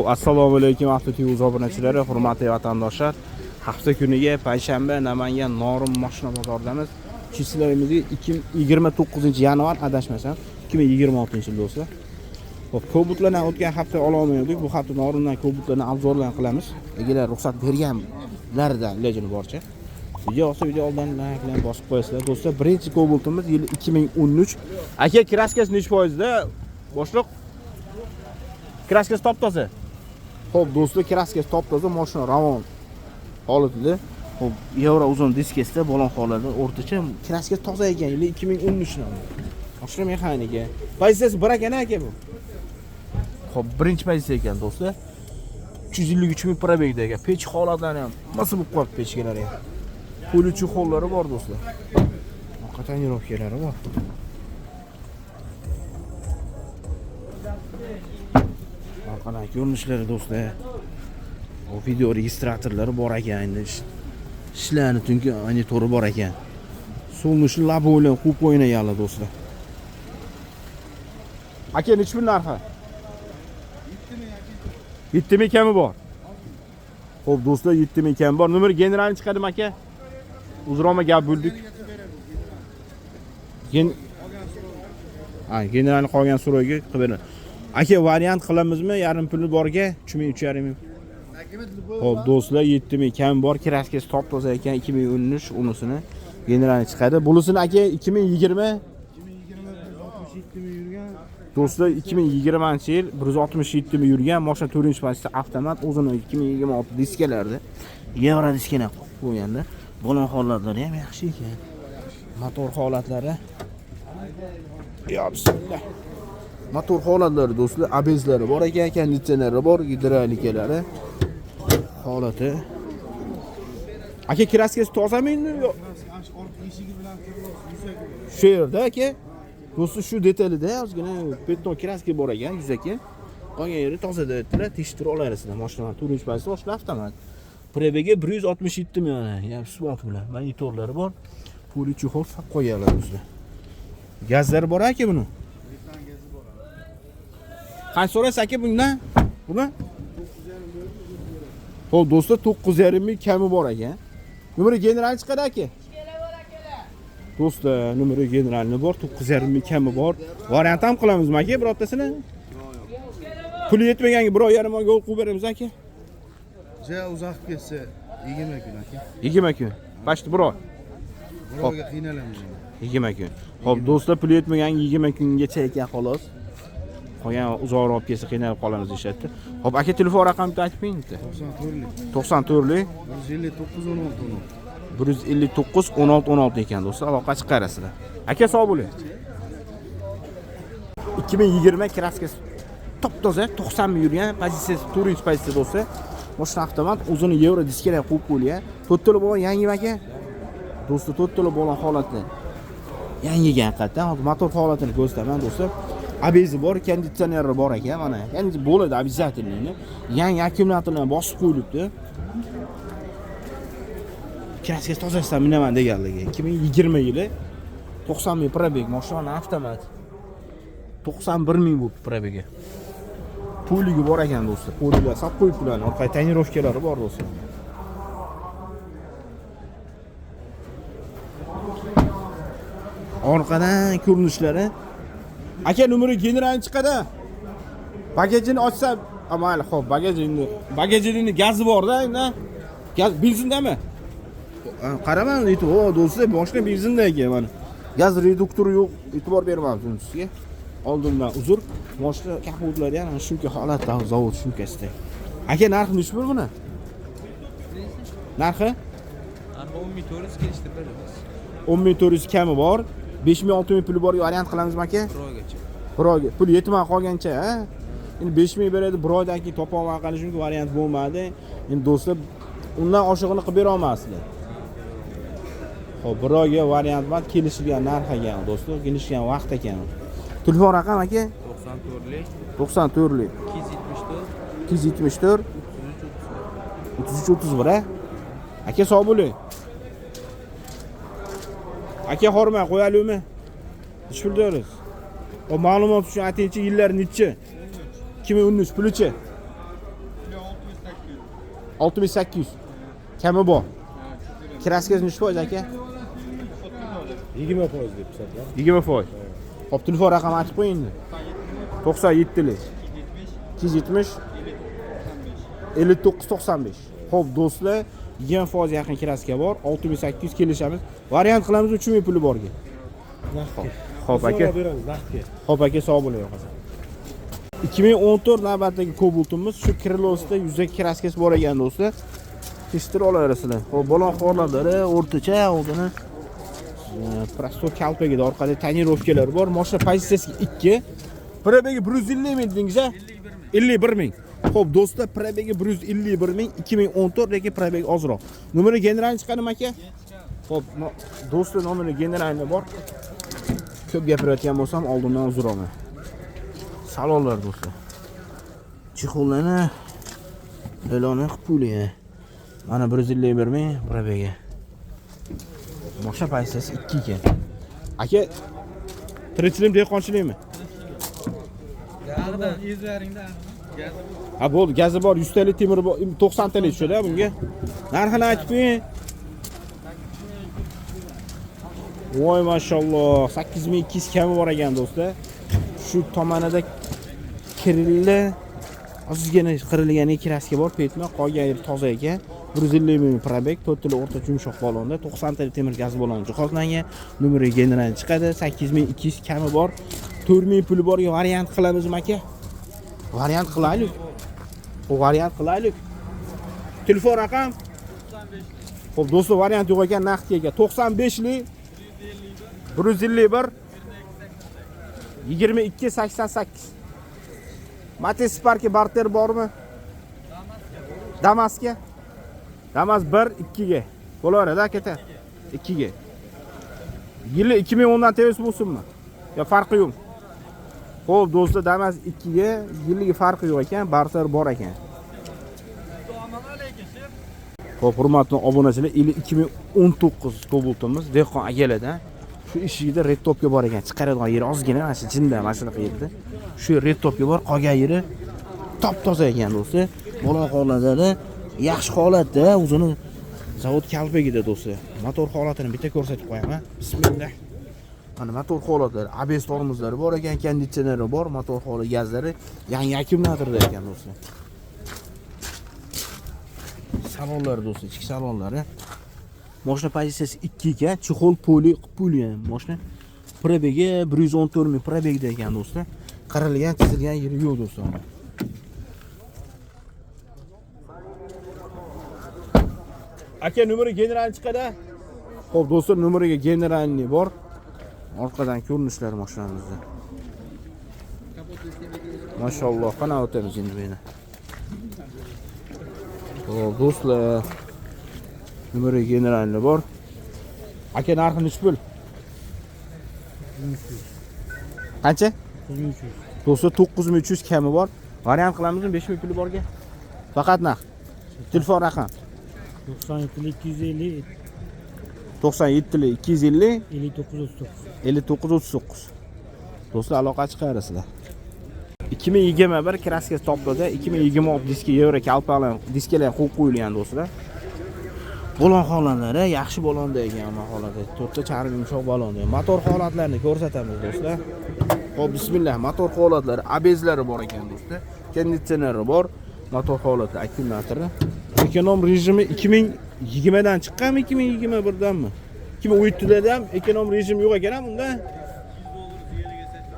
Assalomu alaykum avtoTV obunachilari, hurmatli vatandoshlar. Hafta kuniga payshanba Namangan Norin mashina bozoridamiz. Chislarimizni 29-yanvar adashmasam 2026-yil do'stlar. Xo'p, Cobultlardan o'tgan hafta ololmadik. Bu hafta Norindan Cobultlarni obzorlan qilamiz. Egalar ruxsat berganlardan ilojini boricha. Video olsa video oldan like bilan bosib qo'yasizlar do'stlar. Birinchi Cobultimiz yili 2013. Aka, kraskasi nech foizda? Boshliq. Kraskasi top-toza. Xo'p do'stlar, kraskasi top-toza, mashina ravon holatida. Xo'p, Euro uzun diskasida bo'lon holatda o'rtacha kraskasi toza ekan, yili 2013 dan. Mashina mexanika. Pozitsiyasi 1 ekan aka bu. Xo'p, birinchi pozitsiya ekan do'stlar. 353 ming probegda ekan. Pech holatlari ham masa bo'lib qoldi pechkalari ham. Puluchi hollari bor do'stlar. Tonirovkalari bor. Qana ko'rinishlari do'stlar. Bu video registratorlari bor ekan, endi ishlarni tunki monitori bor ekan. So'lnishi labo bilan qo'yib o'ynaganlar do'stlar. Aka, nech pul narxi? 7 ming kami bor. Xo'p do'stlar, 7 ming kami bor. Nomer generalni chiqadimi aka? Uzroma gap bo'ldik. Generalni qolgan so'rovga qilib aka, variant qilamizmi? Yarim puli borga 3.5 ming. Xo'p do'stlar, 7 ming kam bor, kraskasi top-toza ekan, 2013 unisini generalni chiqadi. Bunisini aka 2020 yurgan. Do'stlar, 2020-yil 167 ming yurgan mashina 4-pasda avtomat, o'zini 2026 diskalarda Euro diskani qo'yganda. Bo'lon holatlari ham yaxshi ekan. Motor holatlari. Ya bismillah. Motor holatlari do'stlar, abezlari bor ekan, konditsioneri bor, gidravlikalari holati. Aka, kraskasi tozami endi? Yo'q. Eshigi bilan shu yerda aka. Do'stlar, shu detalida ozgina beton kraska bor ekan, yuzaki. Qolgan yeri toza deb tekshirib olasizlar. Mashina 4-pasda boshqa avtomat. Probegi 167 ming yana, swap bilan. Monitorlari bor. Puluchi hol saq qo'yganlar do'stlar. Gazlari bor aka buni. Qancha so'raysiz aka bundan? Buni? Xo'p do'stlar, 9.5 ming kami bor ekan. Nomeri generalni chiqadi aka. Do'stlar, nomeri generalni bor, 9.5 ming kami bor. Variant ham qilamizmi aka birortasini? Yo'q. Puli yetmaganga 1.5 mingga qo'yib beramiz aka. Ja uzoq ketsa 20 kun aka. 20 kun. Bashti 1 oy. Birovga qiynalamiz. 20 kun. Xo'p do'stlar, puli yetmaganga 20 kungacha ekan xolos. Qolgan uzoqroq olib kelsa qiynalib qolamiz deyshapti. Xo'p aka, telefon raqamini aytib bering-chi. 94lik 159 16 ekan do'stlar, aloqa chiqarasizlar. Aka, sog' bo'ling. 2020 kraskasi top-toza, 90 ming yurgan, pozitsiyasi 4-pozitsiya do'stlar. Mashina avtomat, o'zini Euro diskalar qo'yib qo'yilgan. To'rttala bo'lgan yangi aka. Do'stlar, to'rttala bo'lgan holatda. Yangiga haqiqatan, hozir motor holatini ko'rsataman do'stlar. Abezi bor, konditsioneri bor ekan, mana. Endi bo'ladi обязательно. Yangi akkumulyatorlar bosib qo'yilibdi. Kraskasi tozasidan minaman deganligi. 2020 yili 90 ming probeg, mashina avtomat. 91 ming bu probegi. Puliga bor ekan do'stlar. Puliga saq qo'yib bularni, orqa tonirovkalari bor do'stlar. Orqadan ko'rinishlari. Aka, nomeri generalni chiqadi. Bagajini ochsa, mayli, xo'p, bagajini gazi bor-da, endi. Gaz benzindami? Qaraman, aytib, o do'stlar, mashina benzinda ekan mana. Gaz reduktori yo'q, e'tibor bermabdim sizga. Oldindan uzr. Mashina kapotlari ham shunga holatda, zavod shumkasida. Aka, narxi nech pul buni? Narxi? 10.400 kelishtirib beramiz. 10.400 kami bor. 5.000 6.000 puli bor, variant qilamizmi aka? Bir oyga. Pul yetmay qolgancha, ha? Endi 5.000 beradi, bir oydan keyin topa olmay qolish uchun variant bo'lmadi. Endi do'stlar, undan oshig'ini qilib bera olmasizlar. Xo'p, bir oyga variant bor, kelishilgan narx ekan do'stlar, kelishgan vaqt ekan. Telefon raqam aka? 94lik 274 3331 ha? Aka, sog' bo'ling. Aka, hormay qo'yalikmi? Ish puldirsiz. O ma'lumot uchun aytingchi, yillar necha? 2013 pulichi. 6800. Kami bor. Kraskasi necha foiz aka? 20% deb hisobla. 20%. Xo'p, telefon raqami aytib qo'ying endi. 97 lik 270 5995. Xo'p, do'stlar, 20% yaqin kraska bor. 6800 kelishamiz. Variant qilamiz 3000 puli borga. Xo'p aka. Beramiz vaqtga. Xo'p aka, sog' bo'ling yo'qsa. 2014 navbatdagi Cobalt'imiz shu Krillosda yuzaki kraskasi bor ekan do'stlar. Tekshirib olaverasizlar. Xo'p, balon xorlari o'rtacha oldini prosto kalpagida orqada tonirovkalar bor. Mashina pozitsiyasi 2. Probegi 150 ming dedingiz-a? 51 ming. Xo'p, do'stlar, probegi 151 ming, 2014 lekin probegi ozroq. Nomeri generalni chiqadimi aka? Xo'p, do'stlar, nomeri generalni bor. Ko'p gapirayotgan bo'lsam, oldindan uzr olmang. Salonlar do'stlar. Chexollarni e'loni qilib qo'ying. Mana 151 ming probegi. Mashina pozitsiyasi 2 ekan. Aka, tirikchilik dehqonchilikmi? Yog'idan izlaringda Ha, bo'ldi, gazi bor, 100 talik temir bor, 90 talik tushadi bunga. Narxini aytib qo'ying. Voy mashalloh, 8200 kami bor ekan do'stlar. Shu tomonida kirilli ozgina qirilgan kraska bor, petma, qolgan yer toza ekan. 150 ming probeg, 4 tili o'rta yumshoq balonda, 90 talik temir gaz baloni jihozlangan. Nomeri general chiqadi, 8200 kami bor. 4000 puli borga variant qilamizmi aka? Variant qilaylik. O variant qilaylik. Telefon raqam 95. Xo'p, do'stlar, variant yo'q ekan, naqd ega. 95 lik 151 2288. Matiz Spark'i barter bormi? Damasga. Damas 1 2 ga. Bo'laveradi aka. 2 ga. Yili 2010 dan tez bo'lsinmi? Yo farqi yo'q. Xo'p, do'stlar, Damas 2 ga, yillik farqi yo'q ekan, barter bor ekan. Xo'p, hurmatli obunachilar, 2019 Cobalt'imiz dehqon akalardan shu eshigida red topga bor ekan. Chiqaradigan yeri ozgina, mana shu jinda mana shunaqa yerda. Shu red topga bor, qolgan yeri top-toza ekan do'stlar. Balon holatida yaxshi holatda, o'zini zavod kalpagida do'stlar. Motor holatini bitta ko'rsatib qo'yaman. Bismillah. Mana motor holatlari, ABS tormozlari bor ekan, konditsioneri bor, motor holati, gazlari yangi akkumulyatorda ekan do'stlar. Salonlar do'stlar, ichki salonlari. Mashina pozitsiyasi 2 ekan, chexol poli qilib qo'yilgan mashina. Probegi 114 ming probegda ekan do'stlar. Qarilgan, chizilgan yeri yo'q do'stlar. Aka, nomeri general chiqadi. Xo'p, do'stlar, nomeriga generalni bor. Orqadan ko'rinishlari mashinamizda. Mashalloh, qana o'tamiz endi buni. Xo'p, do'stlar, nomeri generalni bor. Aka, narxi nechi pul? Qancha? 9300. Do'stlar, 9300 kami bor. Variant qilamizmi 5000 puli borga? Faqat naqd. Telefon raqam 97 250 97 250 5939. 5939. Do'stlar, aloqa chiqarasizlar. 2021 kraskasi toplada 2026 diski Euro kalpalan diskalar qo'yib qo'yilgan do'stlar. Balon holatlari yaxshi balonda ekan, mana holati 4 ta charm yumshoq balonda. Motor holatlarini ko'rsatamiz do'stlar. Xo'p, bismillah, motor holatlari, ABS'lari bor ekan do'stlar. Konditsioneri bor, motor holati, akkumulyatori. Ekonom rejimi 2020 dan chiqqanmi, 2021 danmi? 2017 dan ekonom rejim yo'q ekan bunda.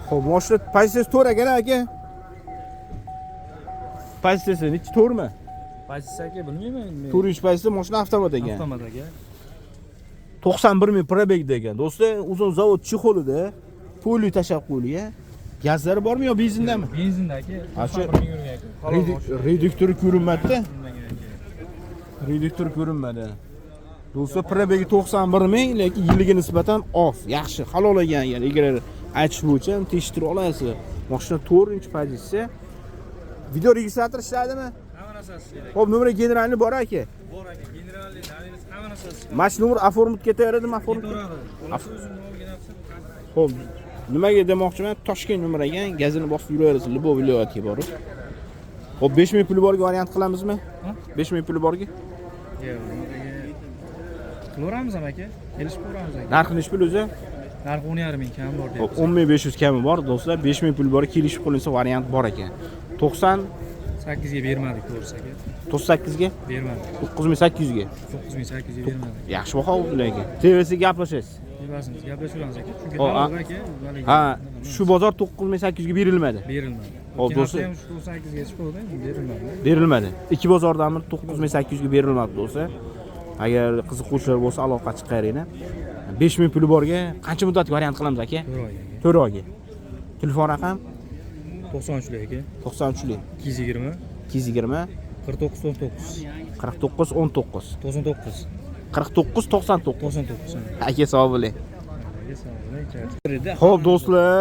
Xo'p, mashina pozitsiyasi to'g'ri ekan aka. Pozitsiyasi nechi to'g'rimi? Pozitsiyasiga bilmayman. 4 pozitsiya mashina avtomat ekan. Avtomat aka. 91 ming probegda ekan. Do'stlar, uzun zavod chexolida poli tashab qo'yilgan. Gazlari bormi yo benzindami? Benzinda aka. Ashu 90 ming yurgan aka. reduktori ko'rinmadi-da. Reduktor ko'rinmadi. Do'stlar, probegi 91 ming, lekin yiliga nisbatan oz, yaxshi, halol ekan, ya'ni agar aytish bo'yicha tekshirib olasizlar. Mashina 4-pozitsiya. Video registrator ishladimi? Hamma narsasi kerak. Xo'p, nomeri generalni bor aka. Bor aka, generalli, hamma narsasi. Mana shu nomer oformib ketaveradimi, oformib? O'zim olgan narsa. Xo'p, nimaga demoqchiman? Toshkent nomer ekan, gazini bosib yuraverasiz, Lubov viloyatiga borib. Hop 5000 puli borga variant qilamizmi? 5000 puli borga? Yo'q, qilaveramiz ham aka. Kelishib ko'ramiz aka. Narxi nechi pul o'zi? Narxi 10,5 ming kam bor Hop deyapmiz. 10500 kami bor do'stlar. 5000 pul bor, kelishib qo'linsa variant bor ekan. 98 8 ga bermadik to'g'risi aka. 98 ga, Bermadik. 9800 ga. 9800 ga bermadik. Yaxshi baho bo'ldi ekan. TV'si gaplashasiz. Berasimiz, gaplashaveramiz aka. Chunki O, halol aka, valigi. Ha, shu bozor 9800 ga berilmadi. Berilmadi. Hop, do'stlar. ham 98 ga chiqdi, berilmadi. Berilmadi. Ikki bozordami 9800 ga berilmadi do'stlar. Agar qiziquvchilar bo'lsa aloqa chiqaringlar. 5000 puli borga qancha muddatga variant qilamiz aka? 4 oyga. Telefon raqam 93 lik aka. 93lik 220 220 49 19 49 19 99 49 99. 99. Aka sog' bo'ling. Xo'p do'stlar,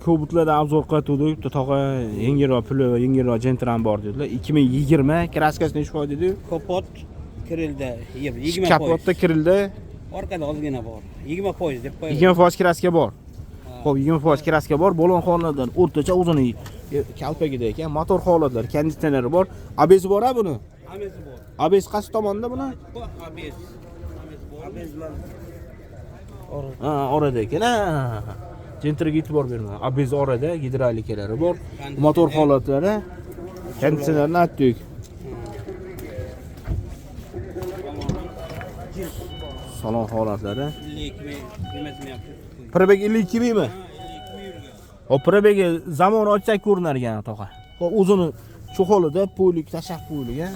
Kobutlarda obzor qildik. Tog'a yengilroq puli va yengilroq jentran bor dedilar. 2020 kraskasi nechi foiz dedi? Kapot kirildi. 20 Kapotda kirildi. Orqada ozgina bor. 20% deb qo'ydi. 20% kraska bor. Xo'p, 20% kraska bor. Bo'lon holatdan o'rtacha o'zini kalpagida ekan. Motor holatlar, konditsioneri bor. ABS bor-a buni? Hammasi bor. ABS qaysi tomonda buni? Bu ABS. ABS bilan Ha, orada ekan. Jentriga e'tibor berma. ABS orada, gidravlikalari bor. Motor holatlari, konditsionerni aytdik. Salon holatlari. 52 ming nimasini yapti. Probeg 52 mingmi? 52 ming yurgan. Hop, probegi zamon ochsak ko'rinar ekan to'g'a. Hop, o'zini shu holida polik, tashaq polik, ha.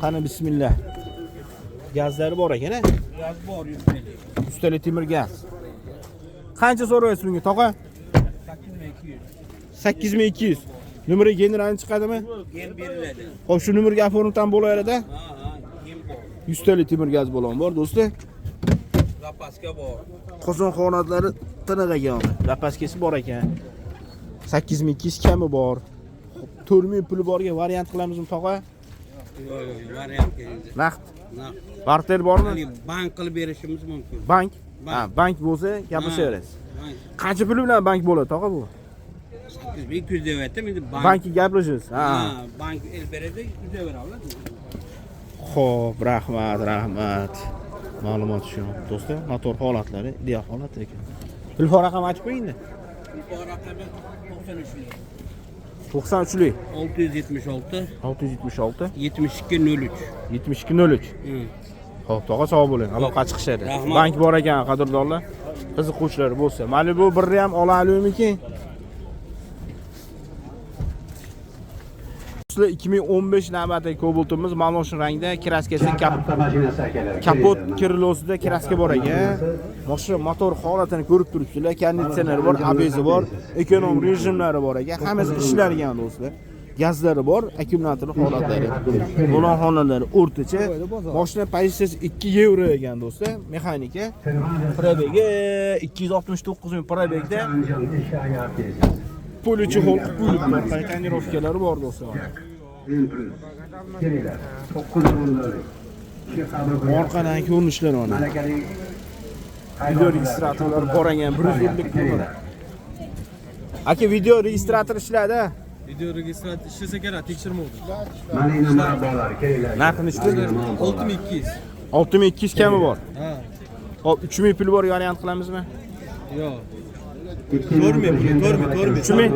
Qani bismillah. Gazlari bor ekan, ha. Gaz bor 100 ming. Ustali temir gaz. Qancha so'raysiz bunga to'g'a? 8200. 8200. Numeri generalni chiqadimi? Yer beriladi. Hop, shu nomerga aforimdan bo'laveradi. Ha, yer bor. 100 tali temir gaz bo'lon bor do'stlar. Zapaska bor. Qozon xonatlari tiniq ekan. Zapaskasi bor ekan. 8200 kami bor. Hop, 4000 puli borga variant qilamizmi to'g'a? Yo'q, variant keldi. Naqd. Naqd. Barter bormi? Ya'ni bank qilib berishimiz mumkin. Bank. Bank. Ha, bank bo'lsa gaplashaverasiz. Bank. Qancha puli bilan bank bo'ladi to'g'a bu? 8200 deb aytdim, endi bank. Bankka gaplashasiz. Ha. Ha, bank el beradi, 200 beradi. Xo'p, rahmat. Ma'lumot shu. Do'stlar, motor holatlari ideal holatda ekan. Telefon raqamini aytib qo'ying-da. Bu raqami 93 ming. 93lik 676 676 7203. 7203. Xo'p, tog'a sog' bo'ling. Aloqa chiqishadi. Rahmat. Bank bor ekan, qadrdonlar. Qiziquvchilar bo'lsa, Malibu 1 ham olamizmi? 2015 navbatdagi Cobalt'imiz maloshin rangda, kraskasi kapot kirilosida kraska bor ekan. Mashina motor holatini ko'rib turibsizlar. Konditsioner bor, ABS bor, ekonom rejimlari bor ekan. Hammasi ishlagan do'stlar. Gazlari bor, akkumulyator holatlari. Bo'lon xonalar o'rtacha. Mashina pozitsiyasi 2 yevro ekan do'stlar. Mexanika. Probegi 269 ming probegda. Polichi hol qilib qo'yilgan tonirovkalari bor do'stlar. Orqadan ko'rinishlari ona. Video registratorlari bor ekan, 100 pullik. Aka video registrator ishlaydi. Video registrator ishlasa kerak, tekshirmovdi. Narxi nechi pul? 6200. 6200 kami bor. Ha. Hop, 3000 pul bor, variant qilamizmi? Yo'q. Ko'rmay. 3000.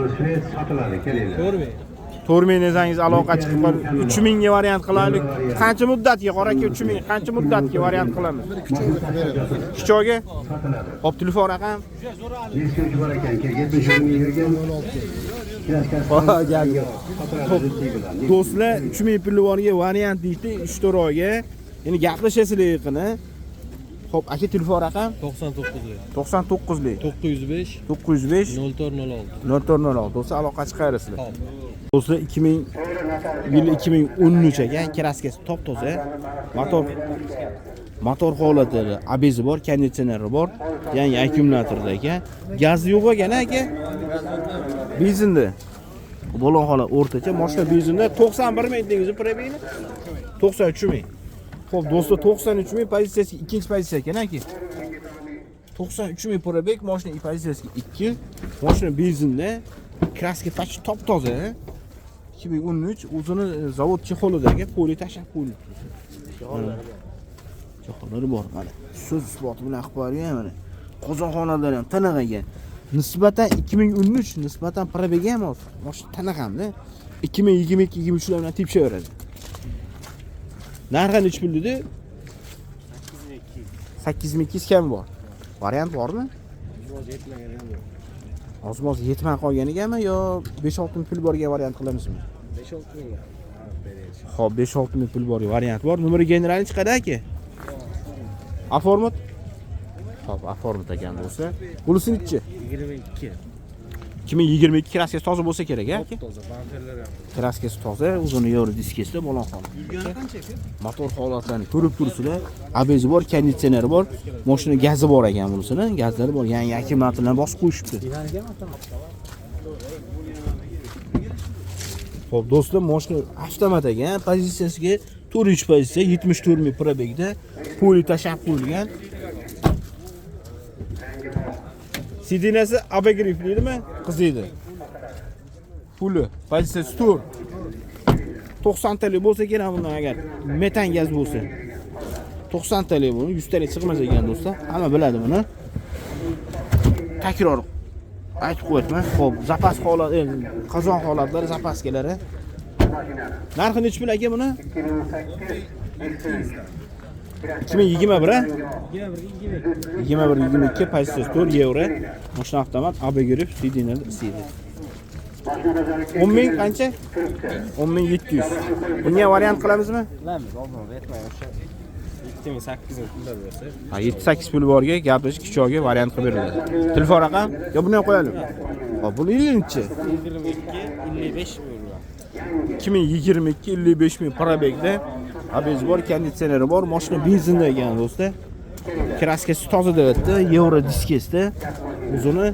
Ko'rmay. 4000 desangiz aloqa chiqib qoladi. 3000 ga variant qilaylik. Qancha muddatga qora aka 3000 qancha muddatga variant qilamiz? 2 oyga. Hop, telefon raqam. Do'stlar, 3000 puli borga variant deydi 3-4 oyga. Ya'ni gaplashasizlar yaqini. Hop, aka telefon raqam 99lik. 99lik 905 905 0406. 0406. Do'stlar aloqa chiqarsizlar. Do'stlar 2013 ekan, kraskasi top-toza. Motor holatlari, ABS bor, konditsioneri bor, yangi akkumulyatorda ekan. Gaz yo'q ekan aka. Benzinda. Bo'lon holat o'rtacha, mashina benzinda 91 ming dedingiz probegini. 93 ming. Xo'p, do'stlar 93 ming pozitsiyasi ikkinchi pozitsiya ekan aka. 93 ming probeg, mashina pozitsiyasi 2. Mashina benzinda, kraska top-toza. 2013 o'zini zavod chexolidagi poli tashab poli. Chexollari bor mana. So'z isboti bilan axboriyat mana. Qozonxonalar ham tanig'iga. Nisbatan 2013 nisbatan probega ham hozir. Moshina tanig'amda 2022-23 bilan tepshaveradi. Narxi necha pul dedi? 8200 kam bor. Variant bormi? Ozmoz yetmay qolganigami yo 5-6 ming pul borga variant qilamizmi? 5-6 ming. Xo'p, 5-6 ming pul bor variant bor. Numeri generalni chiqadi aka. Aformat. Xo'p, aformat ekan bo'lsa, bunisi-chi? 22. 2022 kraskasi toza bo'lsa kerak, aka. Toza, bamperlar ham. Kraskasi toza, o'zini yori diskesida bo'lon qoldi. Yurgani qancha aka? Motor holatlarini ko'rib turibsizlar. ABS bor, konditsioneri bor, mashina gazi bor ekan bunisini, gazlari bor. Yangi akkumulyatorlarni bosib qo'yishibdi. Xo'p, do'stlar, mashina avtomat ekan, pozitsiyasiga 4 pozitsiya, 74 ming probegda, poli tashab qo'yilgan. Sidinasi abagriflimi? Qiziydi. Puli, pozitsiyasi 4. 90 TL bo'lsa kerak bundan agar metan gaz bo'lsa. 90 TL buni 100 TL chiqmas ekan do'stlar. Hamma biladi buni. Takror aytib qo'yayman. Xo'p, zapas holat, qozon holatlari zapaskalari. Narxi necha pul aka buni? 2021 a? 21-22 pozitsiyasi 4 euro. Mashina avtomat, abagirib, sidinlar isiydi. 10 ming qancha? 10.700. Bunga variant qilamizmi? Qilamiz, oldin aytmay o'sha 7800 pullar bo'lsa. Ha, 7-8 pul borga gapish kichog'iga variant qilib beriladi. Telefon raqam yo buni ham qo'yaylik. Hop, bu yilchi 22-55 euro. 2022-55 ming probegda ABS bor, konditsioneri bor, mashina benzinda ekan do'stlar. Kraskasi toza deyapti, euro diskesda. O'zini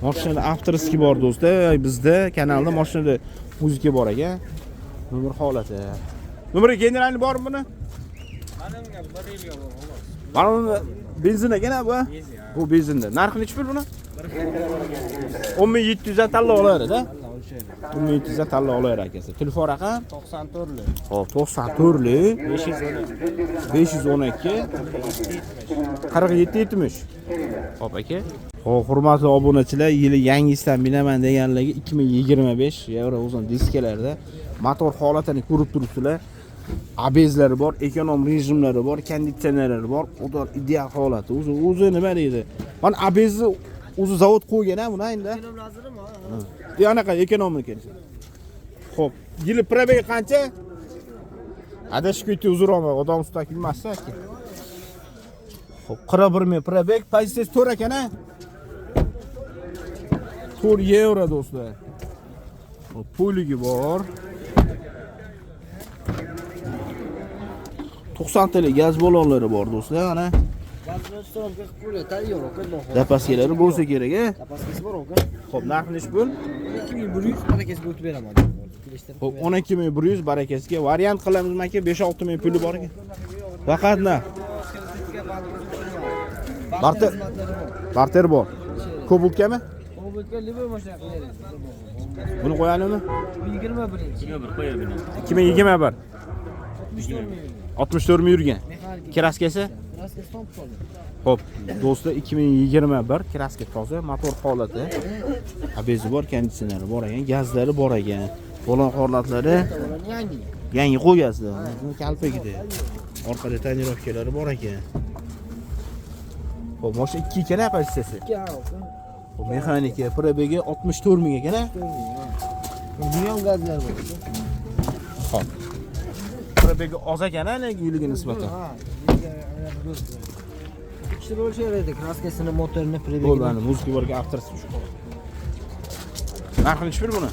mashinada avtoriski bor do'stlar. Bizda kanalda mashinada muzika bor ekan. Nomer holati. Nomeri generalni bormi buni? Mana buni benzin ekan bu. Bu benzinda. Narxi necha pul buni? 10.700 dan tanlab olardi-da. 10.700 dan tanlab olar akasi. Telefon raqam 94li. Hop, 94li 512 4770. Hop aka. Xo'p, hurmatli obunachilar, yili yangisidan bilaman deganlarga 2025 euro o'zin diskalarda motor holatini ko'rib turibsizlar. ABS'lari bor, ekonom rejimlari bor, konditsionerlari bor, o'tar ideal holati. O'zi nima deydi? Mana ABS'ni o'zi zavod qo'ygan-a buni endi. Ekonom lazimmi? Yo'qanaqa ekonomni kelsa. Xo'p, yili probegi qancha? Adashib ketdi uzuroma, odam usta kelmasdi aka. Xo'p, 41 ming probeg, pozitsiyasi 4 ekan-a? 4 euro do'stlar. Xo'p, poligi bor. 90 TL gaz balonlari bor do'stlar, mana. Zapaskalari bo'lsa kerak-a? Zapaskasi bor aka. Xo'p, narxi necha pul? 2100 barakasiga o'tib beraman. Xo'p, 12100 barakasiga variant qilamizmi aka? 5-6 ming puli bor ekan. Faqat na. Barter bor. Kobutkami? Kobultga liboy mashina qilyapmiz. Buni qo'yalimi? 2021. 2021. 64 ming yurgan. Kraskasi? Kraskasi top qoldi. Xo'p, do'stlar 2021 kraska toza, motor holati. ABS bor, konditsioneri bor ekan, gazlari bor ekan. Bo'lon holatlari yangi qo'yasizlar. Kalpagida. Orqada tonirovkalari bor ekan. Xo'p, mashina 2 ekan pozitsiyasi. 2 aka. Xo'p, mexanika probegi 64 ming ekan-a? Buni ham gazlar bor. Xo'p. Probegi oz ekan-a, yiliga nisbatan. Ha. Ikkita bo'lshardi, kraskasini, motorini, prebegini. Bo'ldi, muzika borga avtorsi shu. Narxi necha pul buni?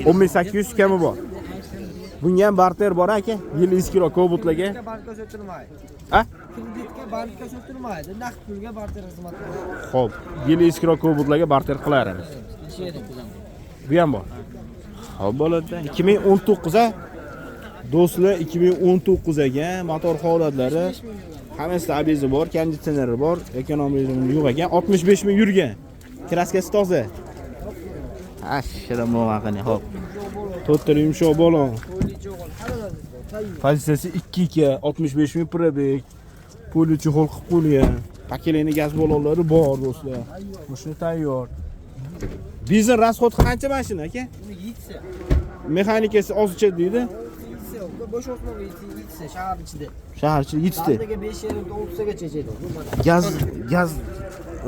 10800 kami bor. Bunga ham barter bor aka, yil eskiroq Cobultlarga. Bankka so'tirmaydi. Ha? Kreditga bankka so'tirmaydi, naqd pulga barter xizmat qiladi. Xo'p, yil eskiroq Cobultlarga barter qilaramiz. Bu ham bor. Xo'p, bo'ladi. 2019 a do'stlar 2019 ga motor holatlari Hammasi abizi bor, konditsioneri bor, ekonom rejimi yo'q ekan. 65 ming yurgan. Kraskasi toza. Ha, shirin bo'lgan qani, xo'p. To'rtta yumshoq bola. Pozitsiyasi 2 65 ming probeg. Polichi hol qilib qo'ygan. Pakeleni gaz balonlari bor do'stlar. Mashina tayyor. Benzin rasxod qancha mashina aka? Uni yitsa. Mexanikasi ozcha deydi. Yitsa, bosh o'tmoq yitsa shahar ichida. Shahar ichida yetdi. Bandaga 5.5 6 gacha chechadi. Gaz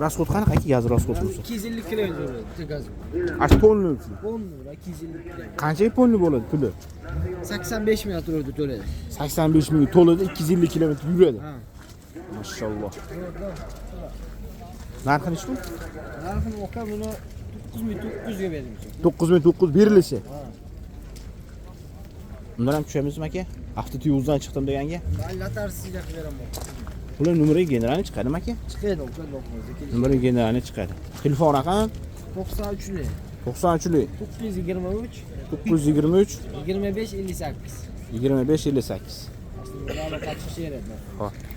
rasxod qanaqa aka gaz rasxod bo'lsa? 250 kilometr gaz. Ach tonli. 10 lira 250 kilometr. Qancha tonli bo'ladi puli? 85 ming turadi to'ladi. 85 ming to'ladi, 250 kilometr yuradi. Ha. Mashalloh. Narxi nechi pul? Narxini oqa buni 9900 ga berdim. 9900 berilishi. Undan ham tushamizmi aka? Avtotiyuzdan chiqdim deganga. Latarsiga beraman. Bular numeri generalni chiqadimi aka? Chiqadi oqa lokmozda. Numeri generalni chiqadi. Telefon raqam 93 lik. 93lik 923 923 25 58. 25 58. Aslında aloqa chiqishi kerak. Xo'p.